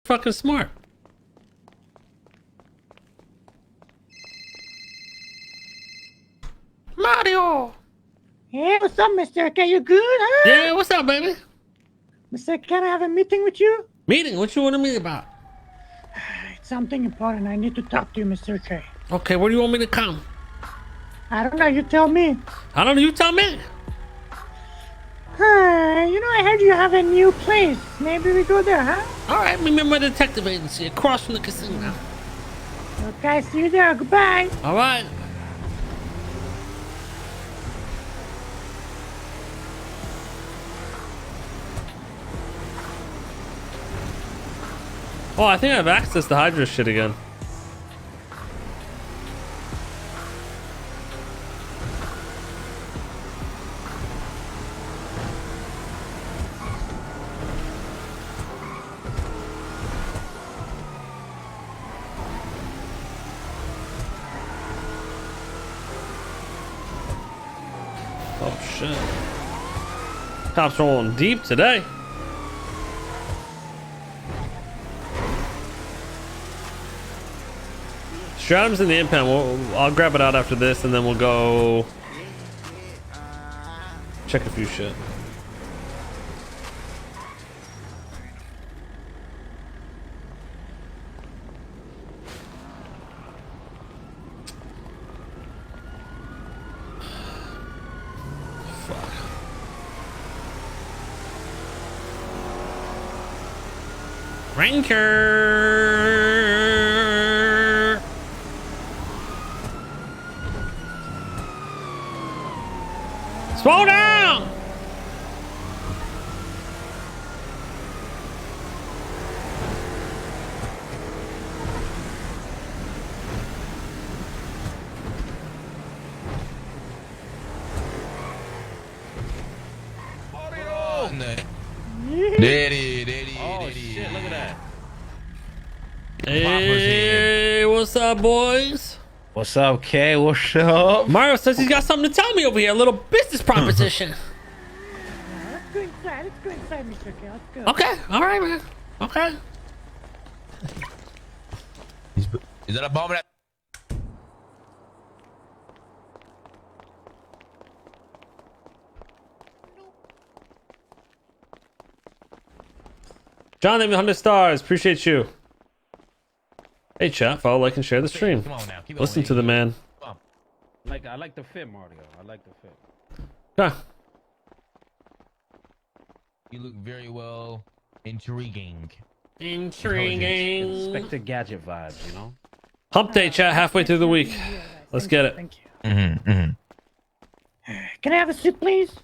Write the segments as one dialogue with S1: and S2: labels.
S1: fucking smart. Mario!
S2: Hey, what's up, Mr. K? You good, huh?
S1: Yeah, what's up, baby?
S2: Mr. Can I have a meeting with you?
S1: Meeting? What you want to meet about?
S2: It's something important. I need to talk to you, Mr. K.
S1: Okay, where do you want me to come?
S2: I don't know. You tell me.
S1: I don't know. You tell me.
S2: I heard you have a new place. Maybe we go there, huh?
S1: All right, meet me at my detective agency across from the casino.
S2: Okay, see you there. Goodbye.
S1: All right. Oh, I think I have access to Hydra shit again. Oh shit. Cops rolling deep today. Stratum's in the impound. I'll grab it out after this and then we'll go check a few shit. Ranker. Slow down.
S3: Daddy.
S4: Oh shit, look at that.
S1: Hey, what's up, boys?
S4: What's up, Kay? What's up?
S1: Mario says he's got something to tell me over here. A little business proposition.
S2: Let's go inside. Let's go inside, Mr. K. Let's go.
S1: Okay, all right, man. Okay.
S3: Is that a bomb?
S1: John, 100 stars. Appreciate you. Hey, chat. Follow, like, and share the stream.
S3: Come on now. Keep
S1: Listen to the man.
S4: I like the fit, Mario. I like the fit.
S1: Okay.
S3: You look very well intriguing.
S1: Intriguing.
S4: Inspector Gadget vibes, you know?
S1: Hump day, chat. Halfway through the week. Let's get it.
S2: Thank you.
S3: Mm-hmm.
S2: Can I have a seat, please?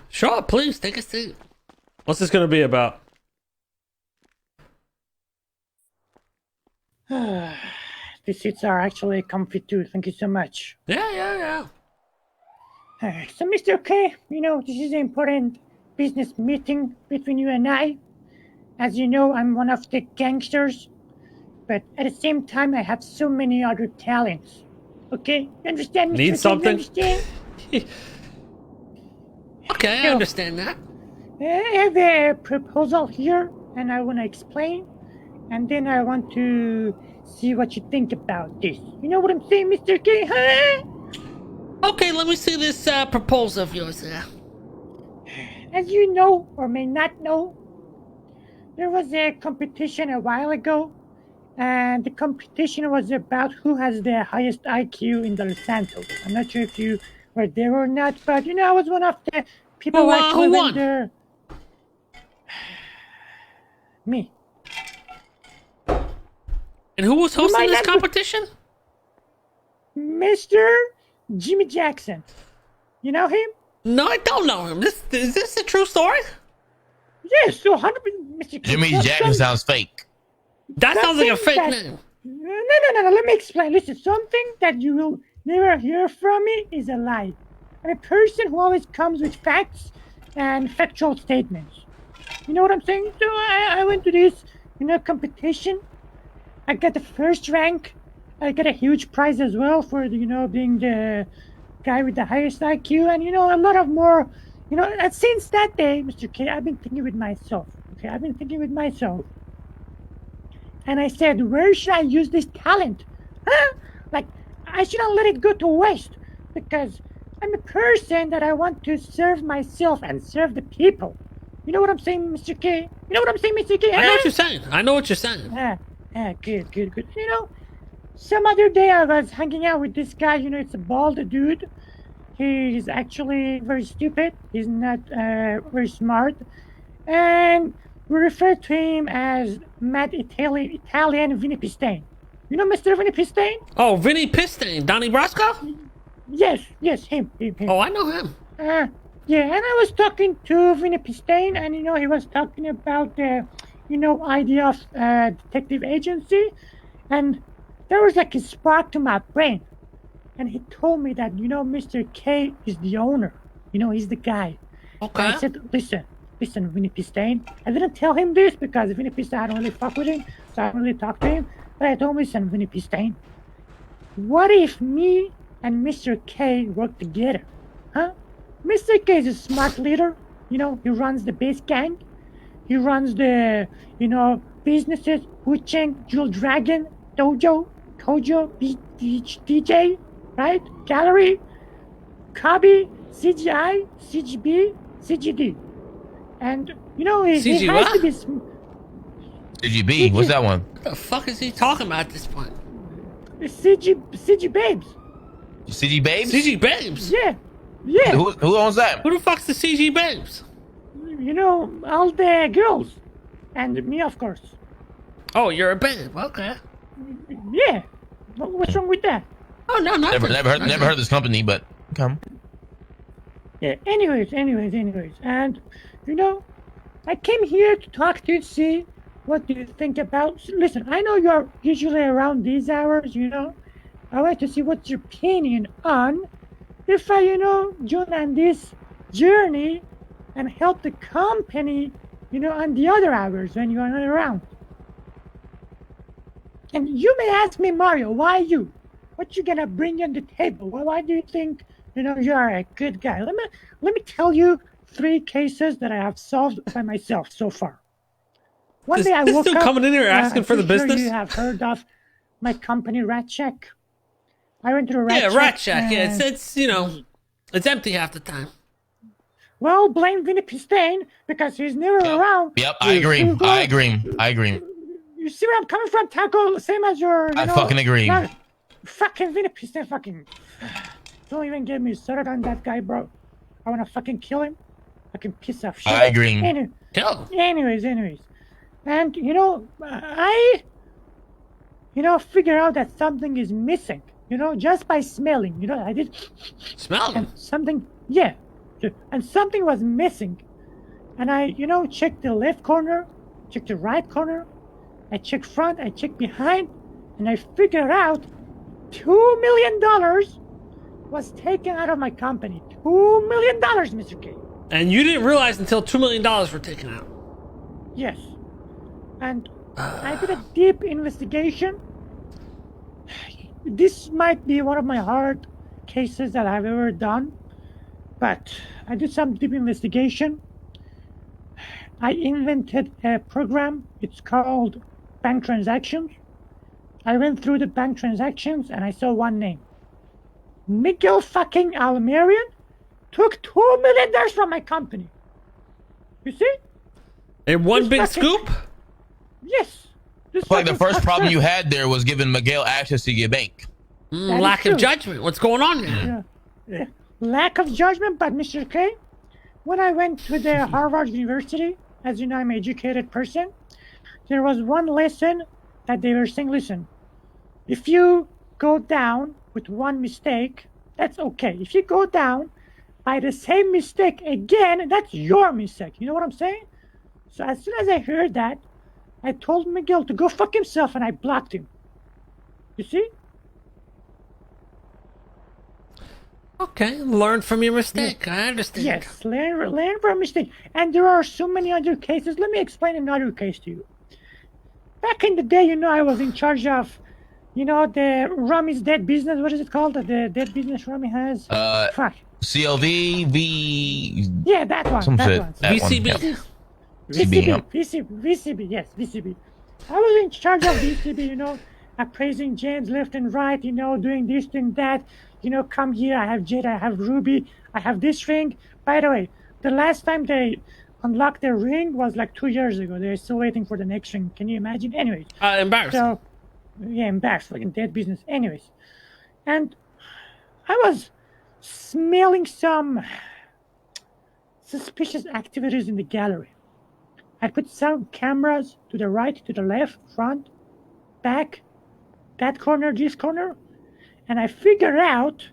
S1: Sure, please. Take a seat. What's this going to be about?
S2: These seats are actually comfy too. Thank you so much.
S1: Yeah.
S2: So, Mr. K, this is an important business meeting between you and I. As you know, I'm one of the gangsters, but at the same time, I have so many other talents. Okay? You understand, Mr.
S1: Need
S2: K?
S1: something?
S2: You understand?
S1: Okay, I understand that.
S2: I have a proposal here, and I want to explain, and then I want to see what you think about this. You know what I'm saying, Mr. K, huh?
S1: Okay, let me see this proposal of yours there.
S2: As you know, or may not know, there was a competition a while ago, and the competition was about who has the highest IQ in the Los Santos. I'm not sure if you were there or not, but I was one of the people
S1: Who,
S2: who actually
S1: who
S2: went
S1: won?
S2: there. Me.
S1: And who was hosting
S2: might
S1: this
S2: not-
S1: competition?
S2: Mr. Jimmy Jackson. You know him?
S1: No, I don't know him. Is this a true story?
S2: Yes, so 100%. Mr. K,
S3: Jimmy
S2: that's
S3: Jackson
S2: some-
S3: sounds fake.
S1: That sounds like a fake
S2: Something
S1: name.
S2: No. Let me explain. Listen, something that you will never hear from me is a lie. I'm a person who always comes with facts and factual statements. You know what I'm saying? So I went to this, competition. I got the first rank. I got a huge prize as well for, being the guy with the highest IQ. And, a lot of more, and since that day, Mr. K, I've been thinking with myself. Okay, I've been thinking with myself. And I said, where should I use this talent? Huh? Like, I shouldn't let it go to waste because I'm a person that I want to serve myself and serve the people. You know what I'm saying, Mr. K? You know what I'm saying, Mr. K?
S1: I know what you're saying. I know what you're saying.
S2: Good. You know, some other day I was hanging out with this guy, you know, it's a bald dude. He's actually very stupid. He's not very smart. And we refer to him as Mad Italian Vinny Pistain. You know Mr. Vinny Pistain?
S1: Oh, Vinny Pistain, Donnie Brasco?
S2: Yes, him.
S1: Oh, I know him.
S2: Yeah, and I was talking to Vinny Pistain, and you know, he was talking about the, you know, idea of detective agency, and there was like a spark to my brain, and he told me that, you know, Mr. K is the owner. You know, he's the guy.
S1: Okay.
S2: And I said, listen, Vinny Pistain. I didn't tell him this because Vinny Pistain, I don't really fuck with him, so I don't really talk to him. But I told him, listen, Vinny Pistain, what if me and Mr. K work together? Huh? Mr. K is a smart leader. You know, he runs the base gang. He runs the, you know, businesses, Wu Cheng, Jewel Dragon, Dojo, Kojo, DJ, right? Gallery, Kabi, CGI, CGB, CGD. And, you know, he has to be...
S3: CGB? What's that one?
S1: What the fuck is he talking about at this point?
S2: CG Babes.
S3: CG Babes?
S1: CG Babes?
S2: Yeah.
S3: Who owns that?
S1: Who the fuck's the CG Babes?
S2: You know, all the girls. And me, of course.
S1: Oh, you're a babe. Okay.
S2: Yeah. What's wrong with that?
S1: Oh, no, nothing.
S3: Never heard of this company, but come.
S2: Yeah, anyways. And, you know, I came here to talk to you, see what do you think about... Listen, I know you're usually around these hours, you know. I want to see what's your opinion on if I, you know, join on this journey and help the company, you know, on the other hours when you're not around. And you may ask me, Mario, why you? What you gonna bring on the table? Why do you think, you know, you're a good guy? Let me tell you 3 cases that I have solved by myself so far. One day I woke up.
S1: Coming in here asking for the business.
S2: Sure you have heard of my company, Rat Check. I went to the Rat Check.
S1: Yeah, Rat Check. Yeah, it's you know, it's empty half the time.
S2: Well, blame Vinny Pistain because he's never around.
S3: Yep, I agree.
S2: You see where I'm coming from, Taco? Same as your.
S3: I fucking agree.
S2: Fucking Vinny Pistain, fucking. Don't even get me started on that guy, bro. I wanna fucking kill him. Fucking piece of shit.
S3: I agree.
S2: Anyways. And, you know, I figure out that something is missing, you know, just by smelling. You know, I did...
S1: Smell?
S2: And something, yeah. And something was missing. And I, you know, checked the left corner, checked the right corner, I checked front, I checked behind, and I figured out $2 million was taken out of my company. $2 million, Mr. K.
S1: And you didn't realize until $2 million were taken out.
S2: Yes. And I did a deep investigation. This might be one of my hard cases that I've ever done, but I did some deep investigation. I invented a program. It's called Bank Transactions. I went through the bank transactions and I saw one name. Miguel fucking Almerian took $2 million from my company. You see?
S1: In one big scoop?
S2: Yes.
S3: Like the first problem you had there was giving Miguel access to your bank.
S1: Lack of judgment. What's going on here?
S2: Yeah. Lack of judgment, but Mr. K, when I went to the Harvard University, as you know, I'm an educated person, there was one lesson that they were saying, listen, if you go down with one mistake, that's okay. If you go down by the same mistake again, that's your mistake. You know what I'm saying? So as soon as I heard that, I told Miguel to go fuck himself and I blocked him. You see?
S1: Okay, learn from your mistake. I understand.
S2: Yes, learn from mistake. And there are so many other cases. Let me explain another case to you. Back in the day, you know, I was in charge of, you know, the Rami's dead business. What is it called? The dead business Rami has? Fuck.
S3: CLV, V...
S2: Yeah, that one.
S3: Some
S2: that
S3: shit.
S2: one.
S3: That
S1: VCB.
S3: one, yeah.
S2: VCB, yes, VCB. I was in charge of DCB, appraising James left and right, doing this, doing that. Come here, I have Jade, I have Ruby, I have this ring. By the way, the last time they unlocked their ring was like 2 years ago. They're still waiting for the next ring. Can you imagine? Anyways.
S1: Embarrassing.
S2: So, yeah, embarrassed, fucking dead business. Anyways. And I was smelling some suspicious activities in the gallery. I put some cameras to the right, to the left, front, back, that corner, this corner, and I figure out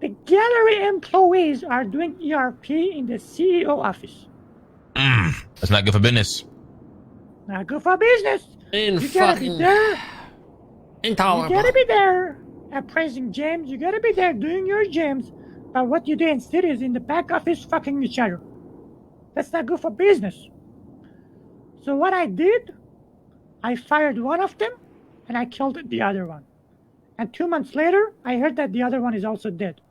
S2: the gallery employees are doing ERP in the CEO office.
S3: That's not good for business.
S2: Not good for business.
S1: In
S2: You gotta be
S1: fucking
S2: there.
S1: intolerable.
S2: You gotta be there appraising James. You gotta be there doing your James. But what you do instead is in the back office fucking each other. That's not good for business. So what I did, I fired one of them and I killed the other one. And 2 months later, I heard that the other one is also dead.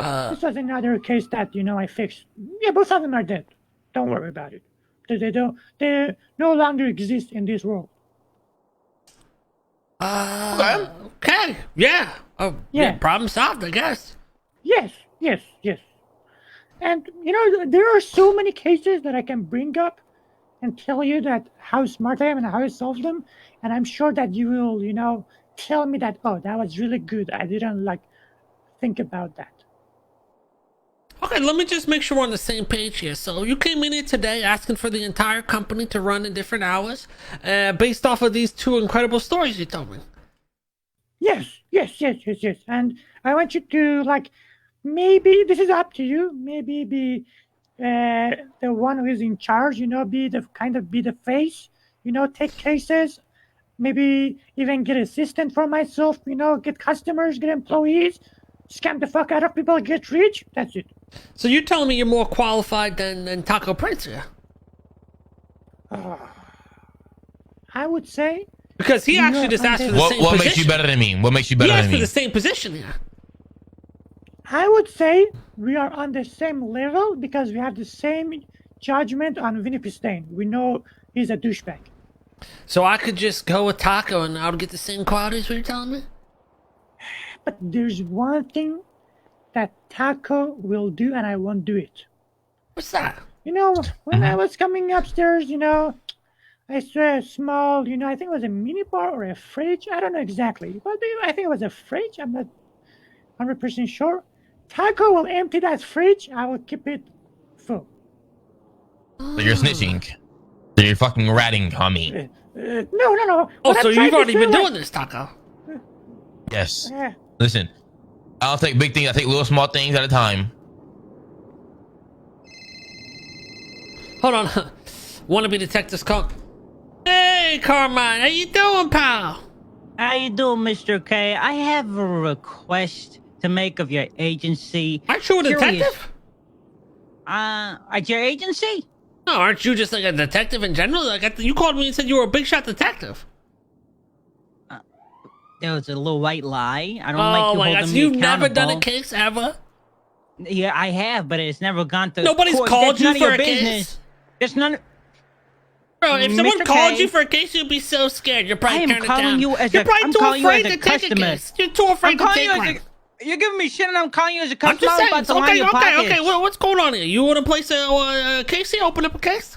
S2: This was another case that, I fixed. Yeah, both of them are dead. Don't worry about it. They no longer exist in this world.
S1: Okay. Yeah. Oh, yeah. Problem solved, I guess.
S2: Yes. And, there are so many cases that I can bring up and tell you that how smart I am and how I solved them. And I'm sure that you will, tell me that, oh, that was really good. I didn't, think about that.
S1: Okay, let me just make sure we're on the same page here. So you came in here today asking for the entire company to run in different hours, based off of these two incredible stories you told me.
S2: Yes. And I want you to, maybe, this is up to you, maybe be the one who is in charge, be the face, take cases, maybe even get assistant for myself, get customers, get employees, scam the fuck out of people, get rich. That's it.
S1: So you're telling me you're more qualified than Taco Prince here?
S2: I would say.
S1: Because he actually just asked for the same position.
S3: What makes you better than me? What makes you better
S1: He
S3: than
S1: asked
S3: me?
S1: for the same position here.
S2: I would say we are on the same level because we have the same judgment on Vinny Pistane. We know he's a douchebag.
S1: So I could just go with Taco and I would get the same qualities, what you're telling me?
S2: But there's one thing that Taco will do and I won't do it.
S1: What's that?
S2: When I was coming upstairs, I saw a small, I think it was a mini bar or a fridge. I don't know exactly. But I think it was a fridge. I'm not 100% sure. Taco will empty that fridge. I will keep it full.
S3: So you're snitching. So you're fucking ratting on me.
S2: No.
S1: Oh, so you've already been doing this, Taco.
S3: Yes. Listen, I don't take big things. I take little small things at a time.
S1: Hold on. Wanna be detectives call? Hey, Carmine, how you doing, pal?
S5: How you doing, Mr. K? I have a request to make of your agency.
S1: Aren't you a detective?
S5: At your agency?
S1: No, aren't you just like a detective in general? You called me and said you were a big shot detective.
S5: There was a little white lie. I don't
S1: Oh
S5: like you
S1: my
S5: holding
S1: gosh,
S5: me
S1: you've never done a
S5: accountable.
S1: case ever?
S5: Yeah, I have, but it's never gone to
S1: Nobody's
S5: court.
S1: called
S5: That's
S1: you
S5: none of
S1: for
S5: your
S1: a
S5: business.
S1: case?
S5: There's none.
S1: Bro, if someone
S5: Mr.
S1: called
S5: K,
S1: you for a case, you'd be so scared. You're
S5: I
S1: probably
S5: am
S1: turning it
S5: calling
S1: down.
S5: you as
S1: You're
S5: a-
S1: probably
S5: I'm
S1: too
S5: calling you
S1: afraid
S5: as a
S1: to take a
S5: customer.
S1: case. You're too afraid
S5: I'm
S1: to
S5: calling
S1: take
S5: you as
S1: one.
S5: You're giving me shit, and I'm calling you as a
S1: I'm
S5: customer.
S1: just saying.
S5: about to line your pockets.
S1: Okay. What's going on here? You want to place a case here? Open up a case?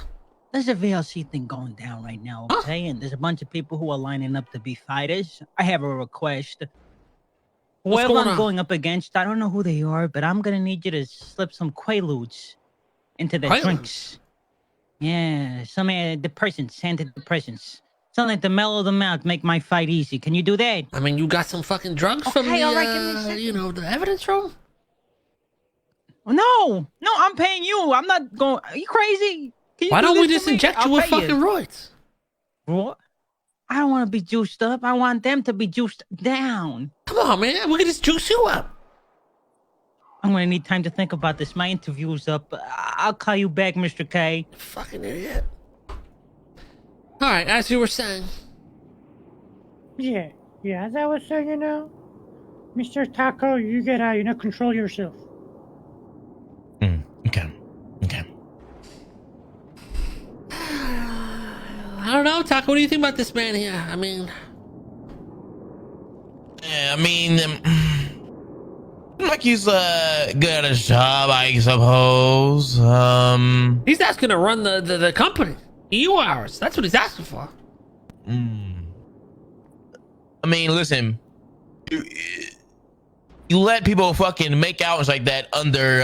S5: There's a VLC thing going down right now,
S1: Huh?
S5: okay? And there's a bunch of people who are lining up to be fighters. I have a request.
S1: What's
S5: Whoever
S1: going
S5: I'm
S1: on?
S5: going up against, I don't know who they are, but I'm gonna need you to slip some Quaaludes into their
S1: Quaaludes?
S5: drinks. Yeah, some antidepressants. Something to mellow them out, make my fight easy. Can you do that?
S1: I mean, you got some fucking drugs from
S5: Okay,
S1: the,
S5: all right, give me a second.
S1: the evidence room?
S5: No, I'm paying you. I'm not going. Are you crazy? Can you
S1: Why
S5: do
S1: don't we
S5: this
S1: just
S5: for me?
S1: inject
S5: I'll
S1: you with
S5: pay
S1: fucking roids?
S5: What? I don't want to be juiced up. I want them to be juiced down.
S1: Come on, man. We can just juice you up.
S5: I'm gonna need time to think about this. My interview's up. I'll call you back, Mr. K.
S1: Fucking idiot. All right, as you were saying.
S2: Yeah, as I was saying, Mr. Taco, you gotta, control yourself.
S3: Okay.
S1: I don't know, Taco. What do you think about this man here? I mean,
S3: Yeah, I mean, like he's good at his job, I suppose.
S1: he's asking to run the company. EU hours. That's what he's asking for.
S3: I mean, listen, you let people fucking make outs like that under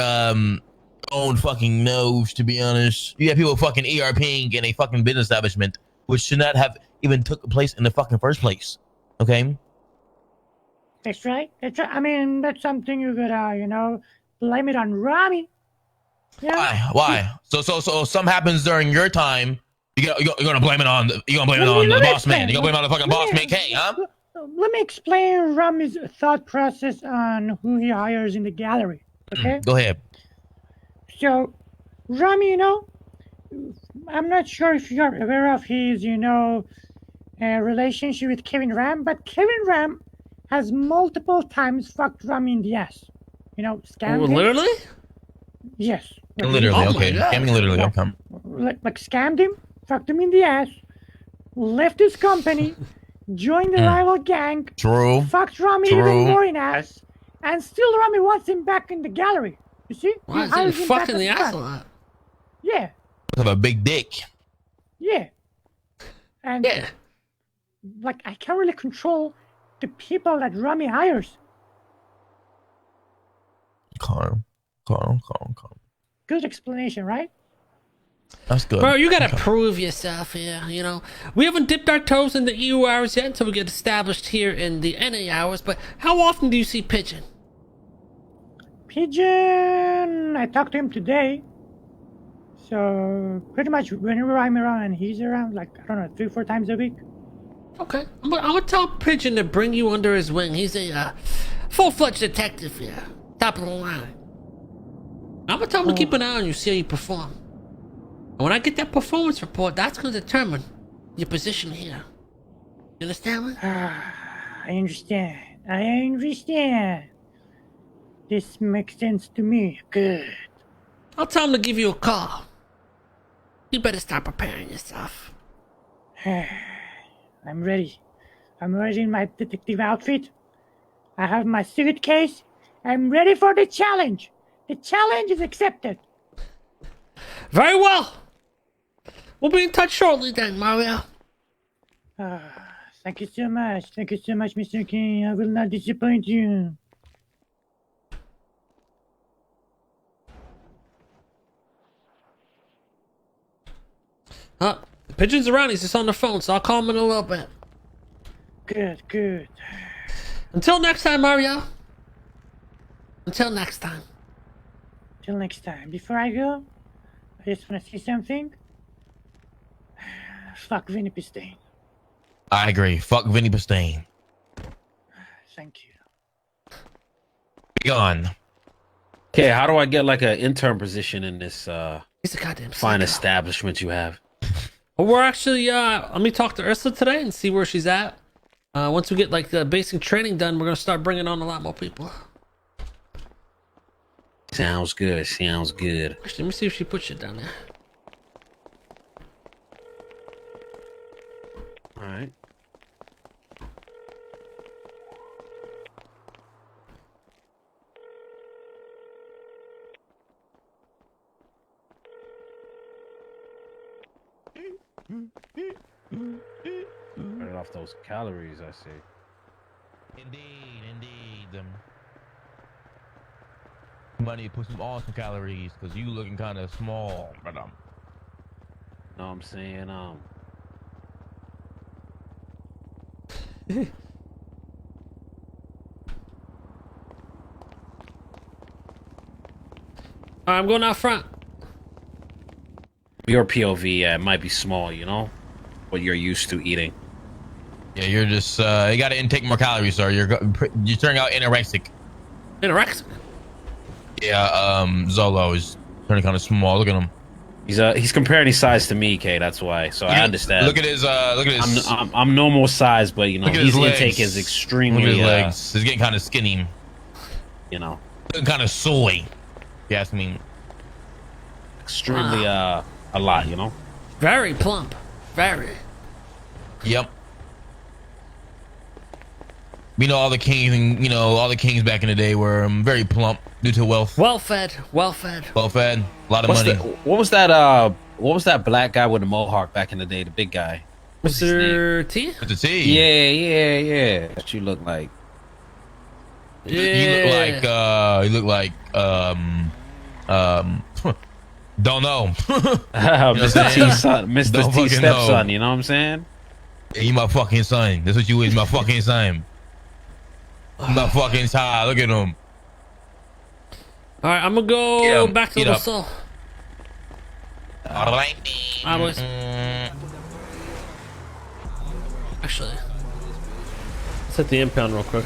S3: own fucking nose. To be honest, you have people fucking ERPing in a fucking business establishment, which should not have even took place in the fucking first place. Okay.
S2: That's right. That's right. I mean, that's something you could, blame it on Rami. Yeah.
S3: Why? So something happens during your time. You're gonna blame it on the boss man. You're gonna blame it on the fucking boss man, K, huh?
S2: Let me explain Rami's thought process on who he hires in the gallery. Okay.
S3: Go ahead.
S2: So, Rami, I'm not sure if you're aware of his, relationship with Kevin Ram, but Kevin Ram has multiple times fucked Rami in the ass. Scammed him.
S1: Literally?
S2: Yes.
S3: Literally,
S1: Oh my
S3: okay.
S1: God.
S3: I mean, literally, okay.
S2: Like scammed him, fucked him in the ass, left his company, joined the rival gang,
S3: True.
S2: fucked Rami
S3: True.
S2: even more in ass, and still Rami wants him back in the gallery. You see?
S1: Why is
S2: hires
S1: he
S2: him back
S1: fucking
S2: as
S1: the
S2: a
S1: ass
S2: front.
S1: a lot?
S2: Yeah,
S3: Have a big dick.
S2: yeah. And
S1: Yeah.
S2: I can't really control the people that Rami hires.
S3: Calm.
S2: Good explanation, right?
S3: That's good.
S1: Bro, you gotta prove yourself here, We haven't dipped our toes in the EU hours yet until we get established here in the NA hours, but how often do you see Pigeon?
S2: Pigeon, I talked to him today. So, pretty much whenever I'm around and he's around, 3-4 times a week.
S1: Okay. I'm gonna tell Pigeon to bring you under his wing. He's a full-fledged detective here. Top of the line. I'm gonna tell him to keep an eye on you, see how you perform. And when I get that performance report, that's gonna determine your position here. You understand me?
S2: I understand. This makes sense to me. Good.
S1: I'll tell him to give you a call. You better start preparing yourself.
S2: I'm ready. I'm ready in my detective outfit. I have my suitcase. I'm ready for the challenge. The challenge is accepted.
S1: Very well. We'll be in touch shortly then, Mario.
S2: Thank you so much. Thank you so much, Mr. King. I will not disappoint you.
S1: Pigeon's around. He's just on the phone, so I'll call him in a little bit.
S2: Good.
S1: Until next time, Mario. Until next time.
S2: Till next time. Before I go, I just want to say something. Fuck Vinny Pistain.
S3: I agree. Fuck Vinny Pistain.
S2: Thank you.
S3: Be gone.
S4: Okay, how do I get like an intern position in this
S1: He's a goddamn
S4: fine
S1: psycho.
S4: establishment you have?
S1: Well, we're actually, let me talk to Ursula today and see where she's at. Once we get the basic training done, we're gonna start bringing on a lot more people.
S4: Sounds good.
S1: Actually, let me see if she puts shit down there.
S4: All right. Burn off those calories, I see.
S3: Indeed. Money, put some awesome calories, because you looking kind of small, brother.
S4: Know what I'm saying?
S1: Alright, I'm going out front.
S4: Your POV it might be small, what you're used to eating.
S3: Yeah, you're just, you gotta intake more calories, sir. You're turning out anorexic.
S1: Anorexic.
S3: Yeah, Zolo is turning kind of small. Look at him.
S4: He's comparing his size to me, K. That's why. So I understand.
S3: Look at his,
S4: I'm normal size, but
S3: look at
S4: his
S3: legs.
S4: intake is extremely.
S3: Look at his legs. He's getting kind of skinny. Looking kind of soy. You ask me.
S4: Extremely a lot.
S1: Very plump. Very.
S3: Yep. We know all the kings, and you know all the kings back in the day were very plump due to wealth,
S1: Well fed. Well fed.
S3: well fed, a lot of
S4: What's
S3: money.
S4: what was that black guy with the mohawk back in the day? The big guy. What's his name?
S1: Mr. T?
S3: With the T.
S4: Yeah. What you look like?
S3: You look like don't know.
S4: Mr. T's son,
S3: Don't
S4: Mr.
S3: fucking
S4: T's
S3: know.
S4: stepson. You know what I'm saying?
S3: You my fucking son. That's what you is, my fucking son. My fucking child. Look at him.
S1: All right, I'm gonna go
S3: Yeah,
S1: back to
S3: get
S1: the
S3: up.
S1: soul.
S3: All right.
S1: Alright, boys. Actually, let's hit the impound real quick.